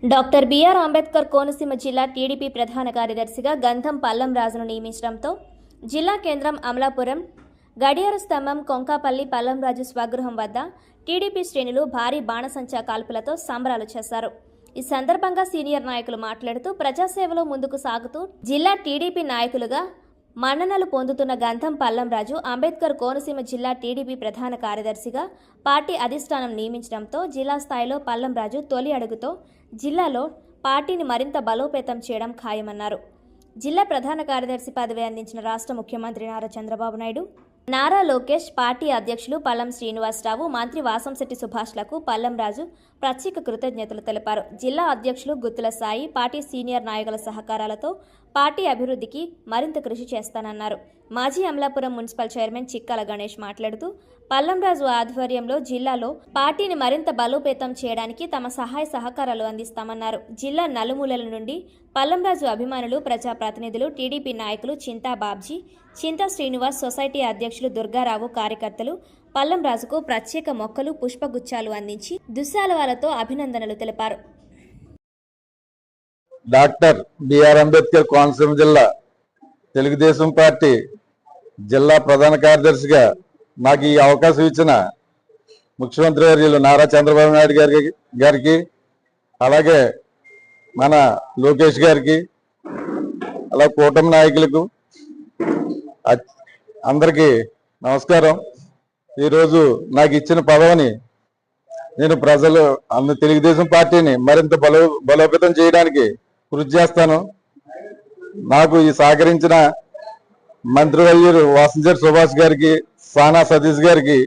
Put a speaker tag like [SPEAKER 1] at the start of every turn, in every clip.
[SPEAKER 1] Doctor BR Ambedkar Konaseema జిల్లా TDP ప్రధాన కార్యదర్శిగా గంధం పల్లం రాజును నియమించడంతో జిల్లా కేంద్రం అమలాపురం గడియార స్తంభం కొంకాపల్లి పల్లంరాజు స్వగృహం వద్ద టీడీపీ శ్రేణులు భారీ బాణసంచా కాల్పులతో సంబరాలు చేశారు. ఈ సందర్భంగా సీనియర్ నాయకులు మాట్లాడుతూ ప్రజాసేవలో ముందుకు సాగుతూ జిల్లా టీడీపీ నాయకులుగా మన్ననలు పొందుతున్న గంధం పల్లంరాజు అంబేద్కర్ కోనసీమ జిల్లా టీడీపీ ప్రధాన కార్యదర్శిగా పార్టీ అధిష్టానం నియమించడంతో జిల్లా స్థాయిలో పల్లంరాజు తొలి అడుగుతో జిల్లాలో పార్టీని మరింత బలోపేతం చేయడం ఖాయమన్నారు. జిల్లా ప్రధాన కార్యదర్శి పదవి అందించిన రాష్ట్ర ముఖ్యమంత్రి నారా చంద్రబాబు నాయుడు, నారా లోకేష్, పార్టీ అధ్యక్షులు పల్లం శ్రీనివాసరావు, మంత్రి వాసంశెట్టి సుభాష్లకు పల్లంరాజు ప్రత్యేక కృతజ్ఞతలు తెలిపారు. జిల్లా అధ్యక్షులు గుత్తుల సాయి, పార్టీ సీనియర్ నాయకుల సహకారాలతో పార్టీ అభివృద్ధికి మరింత కృషి చేస్తానన్నారు. మాజీ అమలాపురం మున్సిపల్ చైర్మన్ చిక్కాల గణేష్ మాట్లాడుతూ పల్లంరాజు ఆధ్వర్యంలో జిల్లాలో పార్టీని మరింత బలోపేతం చేయడానికి తమ సహాయ సహకారాలు అందిస్తామన్నారు. జిల్లా నలుమూలల నుండి పల్లంరాజు అభిమానులు, ప్రజాప్రతినిధులు, టీడీపీ నాయకులు చింతా బాబ్జీ, చింతా శ్రీనివాస్, సొసైటీ అధ్యక్షులు దుర్గారావు, కార్యకర్తలు పల్లంరాజుకు ప్రత్యేక మొక్కలు, పుష్పగుచ్చాలు అందించి దుస్సాలవాలతో అభినందనలు తెలిపారు.
[SPEAKER 2] డాక్టర్ బిఆర్ అంబేద్కర్ కోనసీమ జిల్లా తెలుగుదేశం పార్టీ జిల్లా ప్రధాన కార్యదర్శిగా నాకు ఈ అవకాశం ఇచ్చిన ముఖ్యమంత్రి వర్యులు నారా చంద్రబాబు నాయుడు గారికి అలాగే మన లోకేష్ గారికి, అలా కూటమి నాయకులకు అందరికీ నమస్కారం. ఈరోజు నాకు ఇచ్చిన పదవిని నేను తెలుగుదేశం పార్టీని మరింత బలోపేతం చేయడానికి కృషి చేస్తాను. నాకు ఈ సహకరించిన మంత్రివర్యులు వాసంశెట్టి సుభాష్ గారికి, సానా సతీష్ గారికి,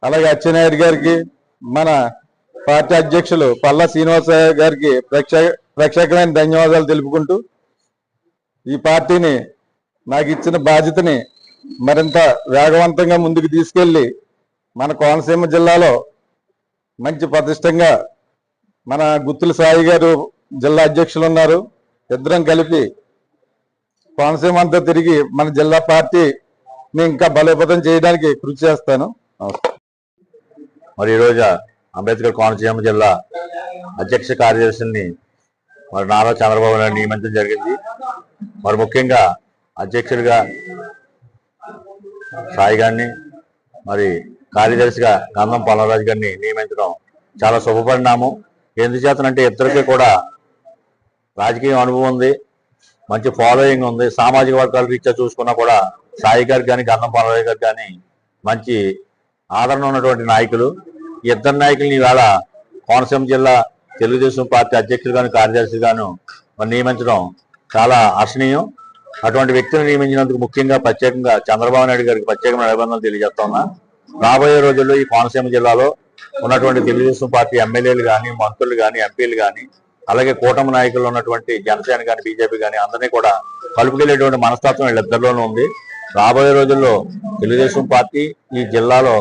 [SPEAKER 2] అలాగే అచ్చెన్నాయుడు గారికి, మన పార్టీ అధ్యక్షులు పల్లా శ్రీనివాస గారికి ప్రత్యేకమైన ధన్యవాదాలు తెలుపుకుంటూ ఈ పార్టీని నాకు ఇచ్చిన బాధ్యతని మరింత వేగవంతంగా ముందుకు తీసుకెళ్లి మన కోనసీమ జిల్లాలో మంచి ప్రతిష్టంగా మన గుత్తుల సాయి గారు జిల్లా అధ్యక్షులు ఉన్నారు. ఇద్దరం కలిపి కోనసీమ అంతా తిరిగి మన జిల్లా పార్టీని ఇంకా బలోపేతం చేయడానికి కృషి చేస్తాను.
[SPEAKER 3] మరి ఈరోజు అంబేద్కర్ కోనసీమ జిల్లా అధ్యక్ష కార్యదర్శిని మరి నారా చంద్రబాబు నాయుడు నియమించడం జరిగింది. మరి ముఖ్యంగా అధ్యక్షుడిగా సాయి గారిని, మరి కార్యదర్శిగా గంధం పల్లంరాజు గారిని నియమించడం చాలా శుభపరిణామం. ఎందుచేతనంటే ఇద్దరికి కూడా రాజకీయ అనుభవం ఉంది, మంచి ఫాలోయింగ్ ఉంది. సామాజిక వర్గాల రీత్యా చూసుకున్నా కూడా సాయి గారికి కానీ గంధం పల్లంరాజు గారికి కానీ మంచి ఆదరణ ఉన్నటువంటి నాయకులు. ఈ ఇద్దరు నాయకుల్ని ఈవేళ కోనసీమ జిల్లా తెలుగుదేశం పార్టీ అధ్యక్షులుగాను కార్యదర్శిగాను నియమించడం చాలా హర్షణీయం. అటువంటి వ్యక్తిని నియమించినందుకు ముఖ్యంగా ప్రత్యేకంగా చంద్రబాబు నాయుడు గారికి ప్రత్యేకమైన అభినందనలు తెలియజేస్తా ఉన్నా. రాబోయే రోజుల్లో ఈ కోనసీమ జిల్లాలో ఉన్నటువంటి తెలుగుదేశం పార్టీ ఎమ్మెల్యేలు కానీ, మంత్రులు కానీ, ఎంపీలు కానీ, అలాగే కూటమి నాయకులు ఉన్నటువంటి జనసేన కానీ, బీజేపీ కానీ అందరినీ కూడా కలుపుకెళ్లేటువంటి మనస్తత్వం వీళ్ళిద్దరిలోనూ ఉంది. రాబోయే రోజుల్లో తెలుగుదేశం పార్టీ ఈ జిల్లాలో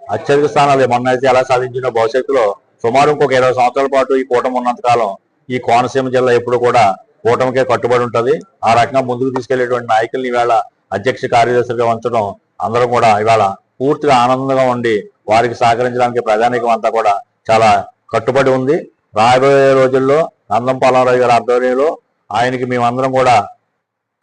[SPEAKER 3] అత్యధిక స్థానాలు మొన్నైతే ఎలా సాధించినో భవిష్యత్తులో సుమారు ఇంకొక 20 సంవత్సరాల పాటు ఈ కూటమి ఉన్నంతకాలం ఈ కోనసీమ జిల్లా ఎప్పుడు కూడా కూటమికే కట్టుబడి ఉంటుంది. ఆ రకంగా ముందుకు తీసుకెళ్లేటువంటి నాయకుల్ని ఇవాళ అధ్యక్ష కార్యదర్శిగా ఉంచడం అందరూ కూడా ఇవాళ పూర్తిగా ఆనందంగా ఉండి వారికి సహకరించడానికి ప్రజానీకం అంతా కూడా చాలా కట్టుబడి ఉంది. రాబోయే రోజుల్లో గంధం పల్లంరాజు గారి ఆధ్వర్యంలో ఆయనకి మేమందరం కూడా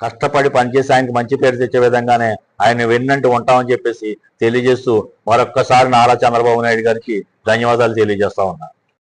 [SPEAKER 3] కష్టపడి పనిచేసి ఆయనకి మంచి పేరు తెచ్చే విధంగానే ఆయన వెన్నంటి ఉంటామని చెప్పేసి తెలియజేస్తూ మరొక్కసారి నారా చంద్రబాబు నాయుడు గారికి ధన్యవాదాలు తెలియజేస్తా ఉన్నా.